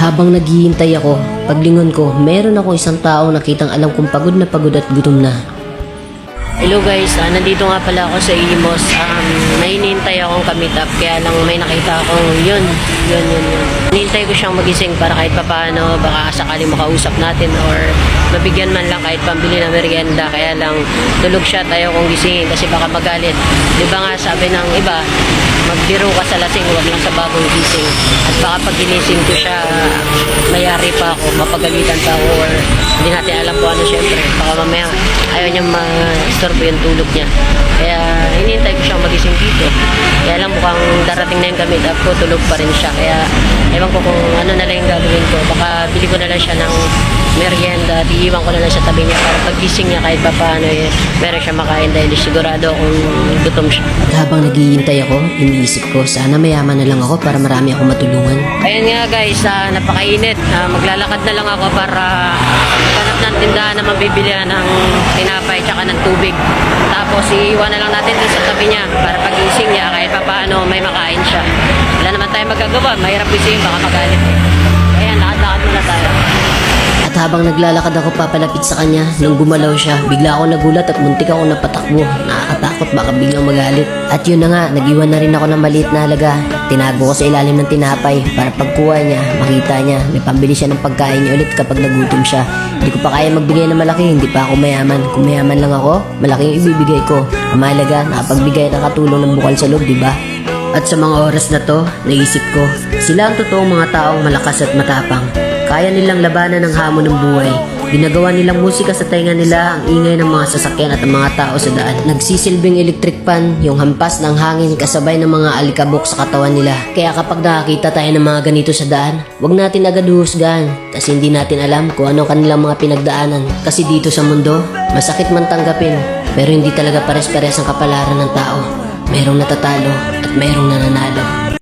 habang naghihintay ako, paglingon ko, meron ako isang taong nakitang alam kong pagod at gutom na. Hello guys, nandito nga pala ako sa Imos. May hinihintay akong ka-meet up, kaya lang may nakita akong yun. Hinihintay ko siyang magising para kahit papaano, baka sakali makausap natin or mabigyan man lang kahit pambili na merienda. Kaya lang tulog siya, tayo kong gisingin kasi baka magalit. Di ba nga sabi ng iba, magbiro ka sa lasing, huwag lang sa bagong gising. At baka pag ginising ko siya, mayari pa ako, mapagalitan pa ako or hindi natin alam kung ano syempre. Baka mamaya ayaw niya ma-istorbo yung tulog niya. Kaya hinihintay ko siyang magising dito. Kaya lang mukhang darating na yung ka-meet up ko, tulog pa rin siya. Kaya ewan ko kung ano na lang yung gagawin ko. Baka bili ko na lang siya ng merienda at iiwan ko na lang sa tabi niya para paggising niya kahit pa paano meron siya makain dahil sigurado kung gutom siya. At habang naghihintay ako, iniisip ko sana mayaman na lang ako para marami akong matulungan. Ayun nga guys, napakainit. Maglalakad na lang ako para hanap ng tindahan na mabibilihan ng tinapay tsaka ng tubig. Tapos iiwan na lang natin dun sa tabi niya para pagising niya kahit pa paano may makain siya. Wala naman tayo magagawa, mahirap isingin, baka magalit. Ayan, lakad-lakad muna tayo. At habang naglalakad ako papalapit sa kanya, nung gumalaw siya, bigla ako nagulat at muntik ako napatakbo. Nakakatakot, baka biglang magalit. At yun na nga, nag-iwan na rin ako ng maliit na halaga. Tinago ko sa ilalim ng tinapay para pagkuha niya, makita niya, may pambili siya ng pagkain niya ulit kapag nagutom siya. Hindi ko pa kaya magbigay ng malaki, hindi pa ako mayaman. Kung mayaman lang ako, malaki yung ibibigay ko. Ang mahalaga, nakapagbigay ng katulong ng bukal sa loob, diba? At sa mga oras na to, naisip ko, sila ang totoong mga taong malakas at matapang. Kaya nilang labanan ng hamon ng buhay. Ginagawa nilang musika sa tainga nila, ang ingay ng mga sasakyan at ang mga tao sa daan. Nagsisilbing electric fan, yung hampas ng hangin kasabay ng mga alikabok sa katawan nila. Kaya kapag nakakita tayo ng mga ganito sa daan, wag natin agad huhusgahan kasi hindi natin alam kung ano kanilang mga pinagdaanan. Kasi dito sa mundo, masakit man tanggapin, pero hindi talaga pares-pares ang kapalaran ng tao. Mayroong natatalo at mayroong nananalo.